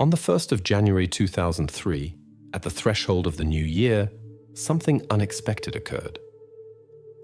On the 1st of January 2003, at the threshold of the new year, something unexpected occurred.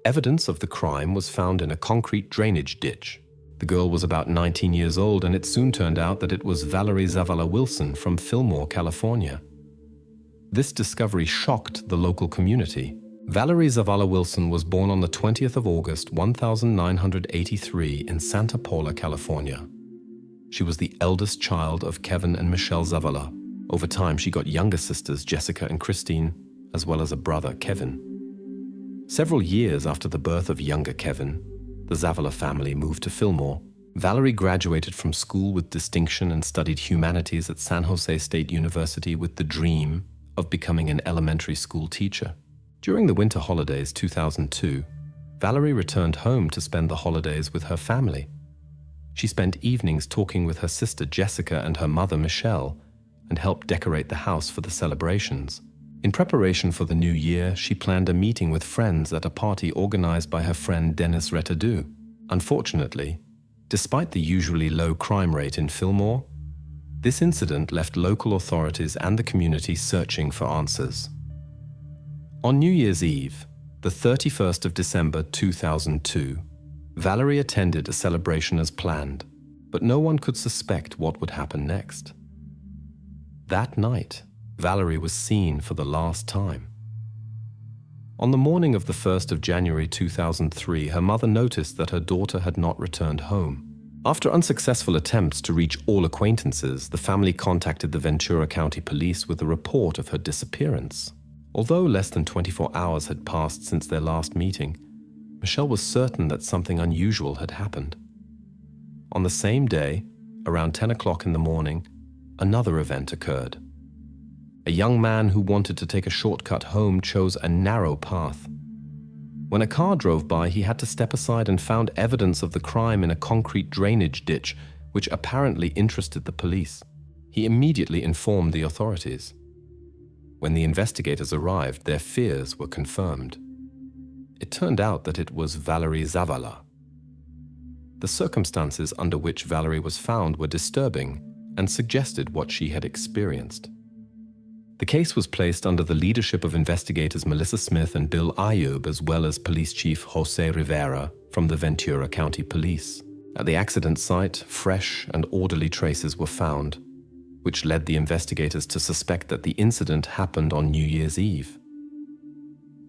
Evidence of the crime was found in a concrete drainage ditch. The girl was about 19 years old, and it soon turned out that it was Valerie Zavala Wilson from Fillmore, California. This discovery shocked the local community. Valerie Zavala Wilson was born on the 20th of August, 1983 in Santa Paula, California. She was the eldest child of Kevin and Michelle Zavala. Over time, she got younger sisters, Jessica and Christine, as well as a brother, Kevin. Several years after the birth of younger Kevin, the Zavala family moved to Fillmore. Valerie graduated from school with distinction and studied humanities at San Jose State University with the dream of becoming an elementary school teacher. During the winter holidays 2002, Valerie returned home to spend the holidays with her family. She spent evenings talking with her sister Jessica and her mother Michelle and helped decorate the house for the celebrations. In preparation for the new year, she planned a meeting with friends at a party organized by her friend Dennis Retadou. Unfortunately, despite the usually low crime rate in Fillmore, this incident left local authorities and the community searching for answers. On New Year's Eve, the 31st of December 2002, Valerie attended a celebration as planned, but no one could suspect what would happen next. That night, Valerie was seen for the last time. On the morning of the 1st of January 2003, her mother noticed that her daughter had not returned home. After unsuccessful attempts to reach all acquaintances, the family contacted the Ventura County Police with a report of her disappearance. Although less than 24 hours had passed since their last meeting, Michelle was certain that something unusual had happened. On the same day, around 10 o'clock in the morning, another event occurred. A young man who wanted to take a shortcut home chose a narrow path. When a car drove by, he had to step aside and found evidence of the crime in a concrete drainage ditch, which apparently interested the police. He immediately informed the authorities. When the investigators arrived, their fears were confirmed. It turned out that it was Valerie Zavala. The circumstances under which Valerie was found were disturbing and suggested what she had experienced. The case was placed under the leadership of investigators Melissa Smith and Bill Ayub, as well as Police Chief Jose Rivera from the Ventura County Police. At the accident site, fresh and orderly traces were found, which led the investigators to suspect that the incident happened on New Year's Eve.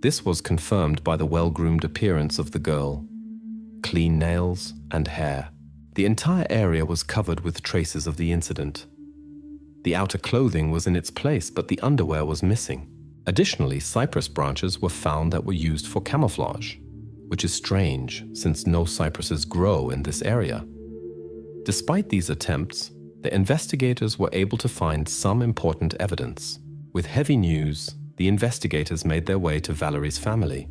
This was confirmed by the well-groomed appearance of the girl, clean nails and hair. The entire area was covered with traces of the incident. The outer clothing was in its place, but the underwear was missing. Additionally, cypress branches were found that were used for camouflage, which is strange since no cypresses grow in this area. Despite these attempts, the investigators were able to find some important evidence. With heavy news, the investigators made their way to Valerie's family,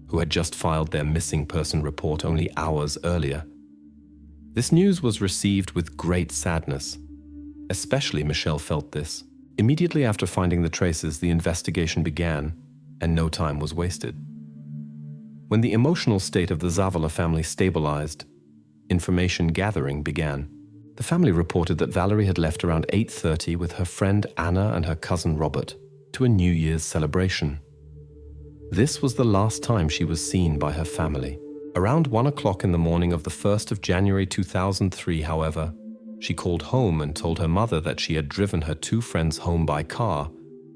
who had just filed their missing person report only hours earlier. This news was received with great sadness. Especially Michelle felt this. Immediately after finding the traces, the investigation began, and no time was wasted. When the emotional state of the Zavala family stabilized, information gathering began. The family reported that Valerie had left around 8:30 with her friend Anna and her cousin Robert to a New Year's celebration. This was the last time she was seen by her family. Around 1 o'clock in the morning of the 1st of January 2003, however, she called home and told her mother that she had driven her two friends home by car,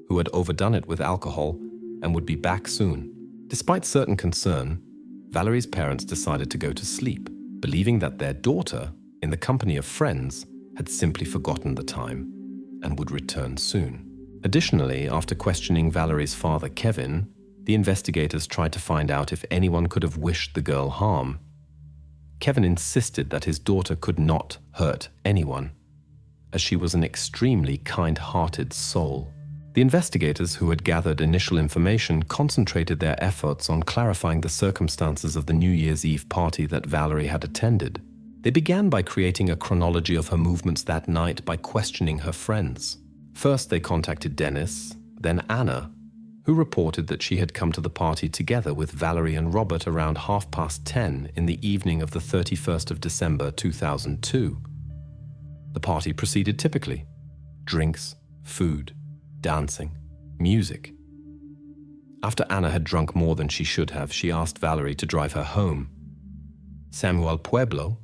who had overdone it with alcohol and would be back soon. Despite certain concern, Valerie's parents decided to go to sleep, believing that their daughter, in the company of friends, had simply forgotten the time and would return soon. Additionally, after questioning Valerie's father, Kevin, the investigators tried to find out if anyone could have wished the girl harm. Kevin insisted that his daughter could not hurt anyone, as she was an extremely kind-hearted soul. The investigators, who had gathered initial information, concentrated their efforts on clarifying the circumstances of the New Year's Eve party that Valerie had attended. They began by creating a chronology of her movements that night by questioning her friends. First, they contacted Dennis, then Anna, who reported that she had come to the party together with Valerie and Robert around 10:30 in the evening of the 31st of December 2002. The party proceeded typically. drinks, food, dancing, music. After Anna had drunk more than she should have, she asked Valerie to drive her home. Samuel Pueblo,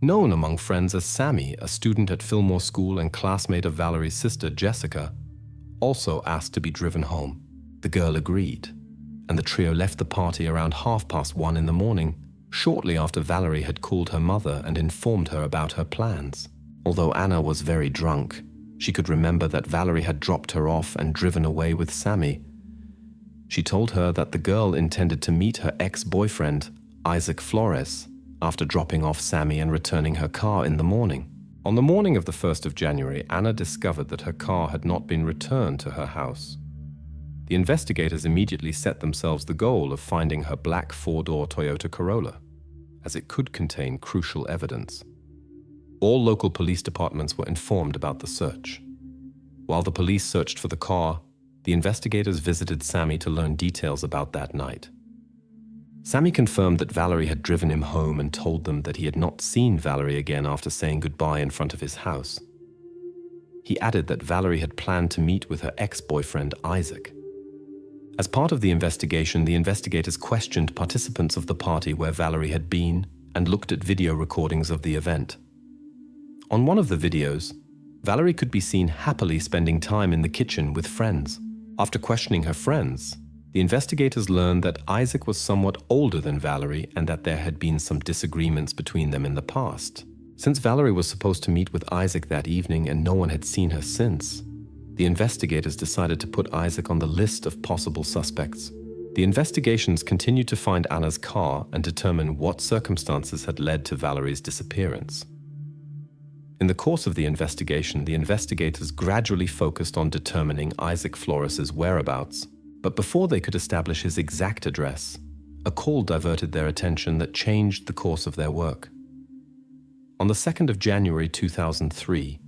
known among friends as Sammy, a student at Fillmore School and classmate of Valerie's sister, Jessica, also asked to be driven home. The girl agreed, and the trio left the party around 1:30 in the morning, shortly after Valerie had called her mother and informed her about her plans. Although Anna was very drunk, she could remember that Valerie had dropped her off and driven away with Sammy. She told her that the girl intended to meet her ex-boyfriend, Isaac Flores, after dropping off Sammy and returning her car in the morning. On the morning of the 1st of January, Anna discovered that her car had not been returned to her house. The investigators immediately set themselves the goal of finding her black four-door Toyota Corolla, as it could contain crucial evidence. All local police departments were informed about the search. While the police searched for the car, the investigators visited Sammy to learn details about that night. Sammy confirmed that Valerie had driven him home and told them that he had not seen Valerie again after saying goodbye in front of his house. He added that Valerie had planned to meet with her ex-boyfriend, Isaac. As part of the investigation, the investigators questioned participants of the party where Valerie had been and looked at video recordings of the event. On one of the videos, Valerie could be seen happily spending time in the kitchen with friends. After questioning her friends, the investigators learned that Isaac was somewhat older than Valerie and that there had been some disagreements between them in the past. Since Valerie was supposed to meet with Isaac that evening and no one had seen her since, the investigators decided to put Isaac on the list of possible suspects. The investigations continued to find Anna's car and determine what circumstances had led to Valerie's disappearance. In the course of the investigation, the investigators gradually focused on determining Isaac Flores's whereabouts, but before they could establish his exact address, a call diverted their attention that changed the course of their work. On the 2nd of January 2003,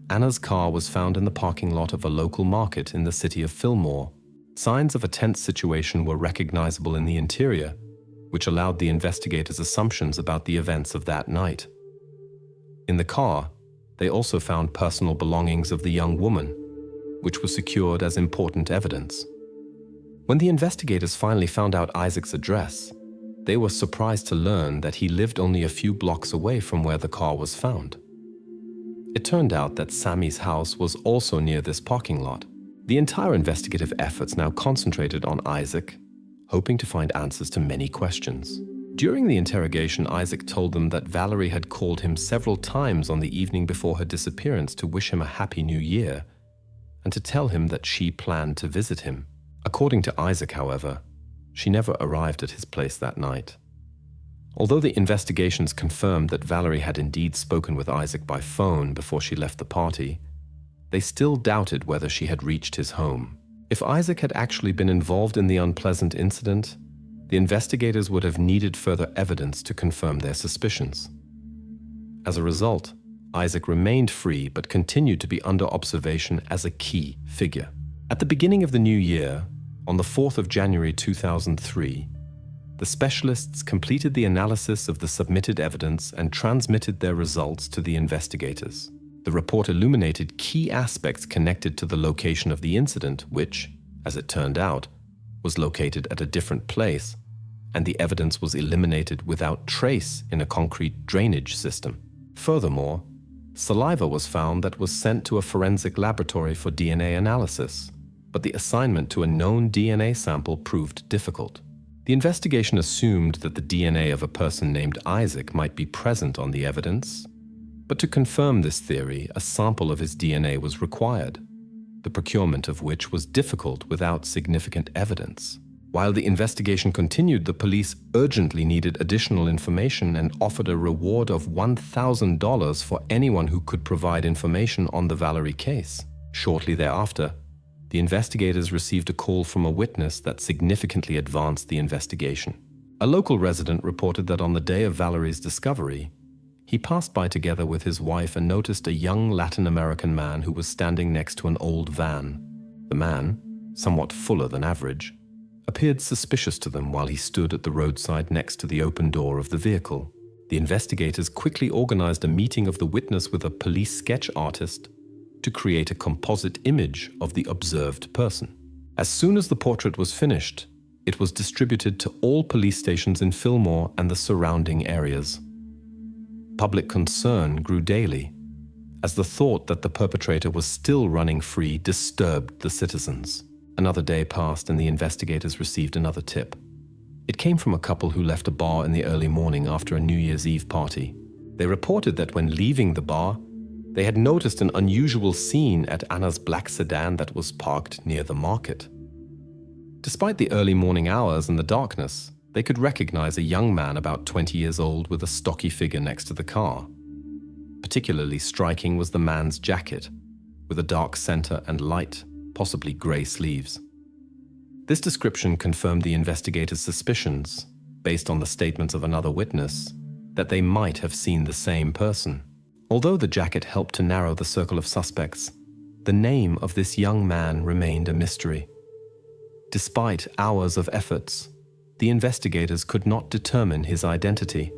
Anna's car was found in the parking lot of a local market in the city of Fillmore. Signs of a tense situation were recognizable in the interior, which allowed the investigators' assumptions about the events of that night. In the car, they also found personal belongings of the young woman, which was secured as important evidence. When the investigators finally found out Isaac's address, they were surprised to learn that he lived only a few blocks away from where the car was found. It turned out that Sammy's house was also near this parking lot. The entire investigative efforts now concentrated on Isaac, hoping to find answers to many questions. During the interrogation, Isaac told them that Valerie had called him several times on the evening before her disappearance to wish him a happy new year and to tell him that she planned to visit him. According to Isaac, however, she never arrived at his place that night. Although the investigations confirmed that Valerie had indeed spoken with Isaac by phone before she left the party, they still doubted whether she had reached his home. If Isaac had actually been involved in the unpleasant incident, the investigators would have needed further evidence to confirm their suspicions. As a result, Isaac remained free but continued to be under observation as a key figure. At the beginning of the new year, on the 4th of January 2003, the specialists completed the analysis of the submitted evidence and transmitted their results to the investigators. The report illuminated key aspects connected to the location of the incident, which, as it turned out, was located at a different place, and the evidence was eliminated without trace in a concrete drainage system. Furthermore, saliva was found that was sent to a forensic laboratory for DNA analysis, but the assignment to a known DNA sample proved difficult. The investigation assumed that the DNA of a person named Isaac might be present on the evidence, but to confirm this theory, a sample of his DNA was required, the procurement of which was difficult without significant evidence. While the investigation continued, the police urgently needed additional information and offered a reward of $1,000 for anyone who could provide information on the Valerie case. Shortly thereafter, the investigators received a call from a witness that significantly advanced the investigation. A local resident reported that on the day of Valerie's discovery, he passed by together with his wife and noticed a young Latin American man who was standing next to an old van. The man, somewhat fuller than average, appeared suspicious to them while he stood at the roadside next to the open door of the vehicle. The investigators quickly organized a meeting of the witness with a police sketch artist to create a composite image of the observed person. As soon as the portrait was finished, it was distributed to all police stations in Fillmore and the surrounding areas. Public concern grew daily, as the thought that the perpetrator was still running free disturbed the citizens. Another day passed and the investigators received another tip. It came from a couple who left a bar in the early morning after a New Year's Eve party. They reported that when leaving the bar, they had noticed an unusual scene at Anna's black sedan that was parked near the market. Despite the early morning hours and the darkness, they could recognize a young man about 20 years old with a stocky figure next to the car. Particularly striking was the man's jacket, with a dark center and light, possibly gray sleeves. This description confirmed the investigators' suspicions, based on the statements of another witness, that they might have seen the same person. Although the jacket helped to narrow the circle of suspects, the name of this young man remained a mystery. Despite hours of efforts, the investigators could not determine his identity,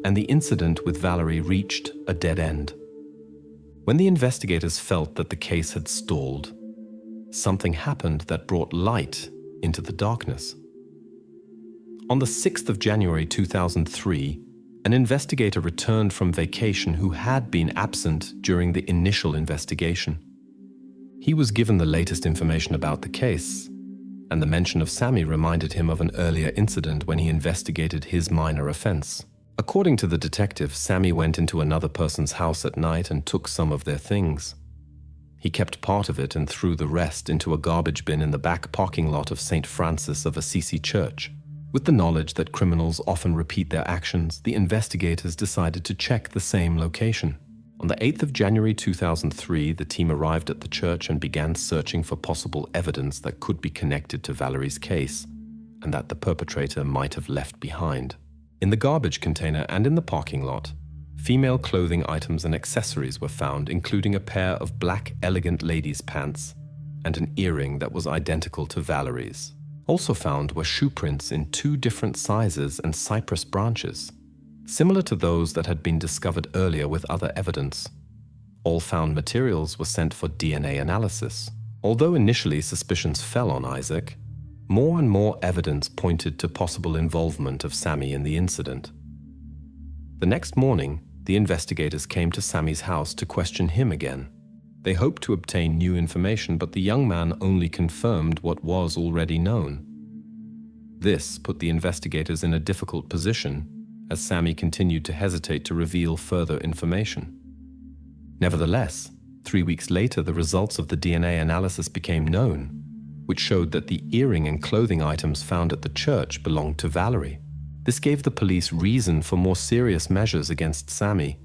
and the incident with Valerie reached a dead end. When the investigators felt that the case had stalled, something happened that brought light into the darkness. On the 6th of January 2003, an investigator returned from vacation who had been absent during the initial investigation. He was given the latest information about the case, and the mention of Sammy reminded him of an earlier incident when he investigated his minor offense. According to the detective, Sammy went into another person's house at night and took some of their things. He kept part of it and threw the rest into a garbage bin in the back parking lot of St. Francis of Assisi Church. With the knowledge that criminals often repeat their actions, the investigators decided to check the same location. On the 8th of January 2003, the team arrived at the church and began searching for possible evidence that could be connected to Valerie's case and that the perpetrator might have left behind. In the garbage container and in the parking lot, female clothing items and accessories were found, including a pair of black elegant ladies' pants and an earring that was identical to Valerie's. Also found were shoe prints in 2 different sizes and cypress branches, similar to those that had been discovered earlier with other evidence. All found materials were sent for DNA analysis. Although initially suspicions fell on Isaac, more and more evidence pointed to possible involvement of Sammy in the incident. The next morning, the investigators came to Sammy's house to question him again. They hoped to obtain new information, but the young man only confirmed what was already known. This put the investigators in a difficult position, as Sammy continued to hesitate to reveal further information. Nevertheless, 3 weeks later, the results of the DNA analysis became known, which showed that the earring and clothing items found at the church belonged to Valerie. This gave the police reason for more serious measures against Sammy,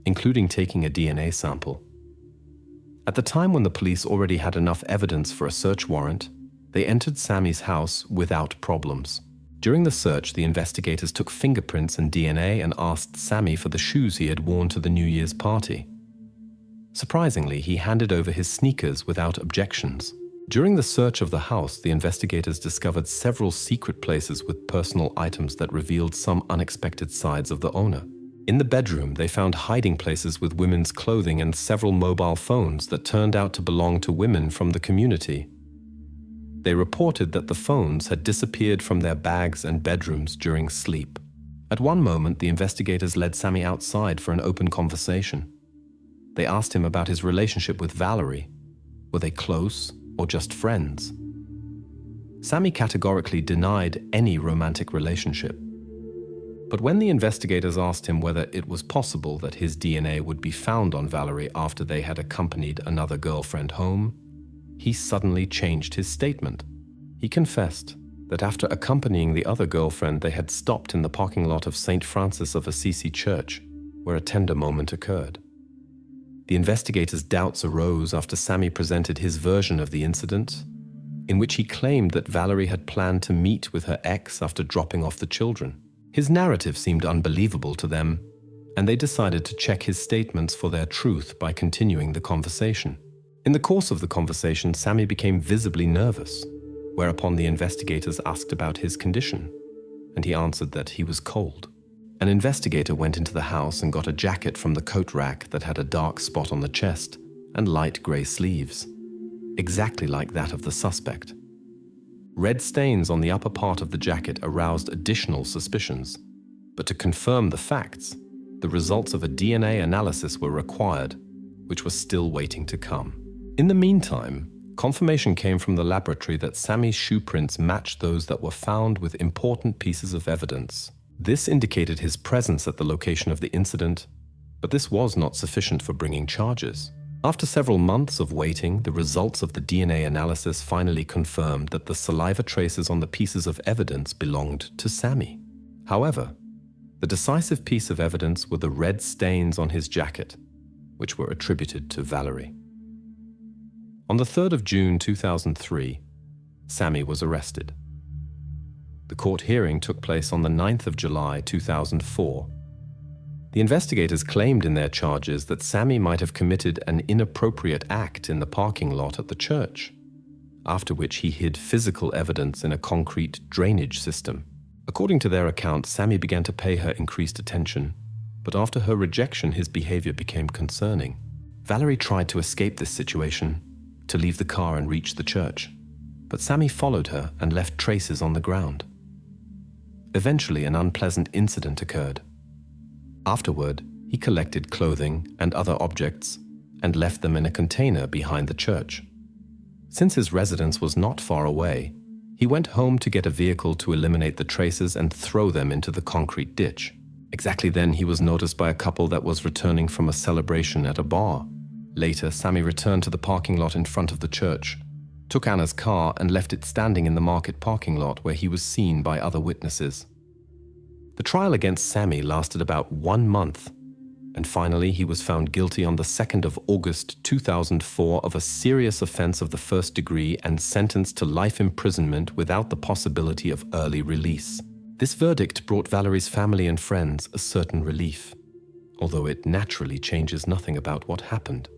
including taking a DNA sample. At the time when the police already had enough evidence for a search warrant, they entered Sammy's house without problems. During the search, the investigators took fingerprints and DNA and asked Sammy for the shoes he had worn to the New Year's party. Surprisingly, he handed over his sneakers without objections. During the search of the house, the investigators discovered several secret places with personal items that revealed some unexpected sides of the owner. In the bedroom, they found hiding places with women's clothing and several mobile phones that turned out to belong to women from the community. They reported that the phones had disappeared from their bags and bedrooms during sleep. At one moment, the investigators led Sammy outside for an open conversation. They asked him about his relationship with Valerie. Were they close or just friends? Sammy categorically denied any romantic relationship. But when the investigators asked him whether it was possible that his DNA would be found on Valerie after they had accompanied another girlfriend home, he suddenly changed his statement. He confessed that after accompanying the other girlfriend, they had stopped in the parking lot of St. Francis of Assisi Church, where a tender moment occurred. The investigators' doubts arose after Sammy presented his version of the incident, in which he claimed that Valerie had planned to meet with her ex after dropping off the children. His narrative seemed unbelievable to them, and they decided to check his statements for their truth by continuing the conversation. In the course of the conversation, Sammy became visibly nervous, whereupon the investigators asked about his condition, and he answered that he was cold. An investigator went into the house and got a jacket from the coat rack that had a dark spot on the chest, and light grey sleeves, exactly like that of the suspect. Red stains on the upper part of the jacket aroused additional suspicions, but to confirm the facts, the results of a DNA analysis were required, which was still waiting to come. In the meantime, confirmation came from the laboratory that Sammy's shoe prints matched those that were found with important pieces of evidence. This indicated his presence at the location of the incident, but this was not sufficient for bringing charges. After several months of waiting, the results of the DNA analysis finally confirmed that the saliva traces on the pieces of evidence belonged to Sammy. However, the decisive piece of evidence were the red stains on his jacket, which were attributed to Valerie. On the 3rd of June 2003, Sammy was arrested. The court hearing took place on the 9th of July 2004. The investigators claimed in their charges that Sammy might have committed an inappropriate act in the parking lot at the church, after which he hid physical evidence in a concrete drainage system. According to their account, Sammy began to pay her increased attention, but after her rejection, his behavior became concerning. Valerie tried to escape this situation, to leave the car and reach the church, but Sammy followed her and left traces on the ground. Eventually, an unpleasant incident occurred. Afterward, he collected clothing and other objects and left them in a container behind the church. Since his residence was not far away, he went home to get a vehicle to eliminate the traces and throw them into the concrete ditch. Exactly then, he was noticed by a couple that was returning from a celebration at a bar. Later, Sammy returned to the parking lot in front of the church, took Anna's car and left it standing in the market parking lot where he was seen by other witnesses. The trial against Sammy lasted about 1 month, and finally he was found guilty on the 2nd of August 2004 of a serious offense of the first degree and sentenced to life imprisonment without the possibility of early release. This verdict brought Valerie's family and friends a certain relief, although it naturally changes nothing about what happened.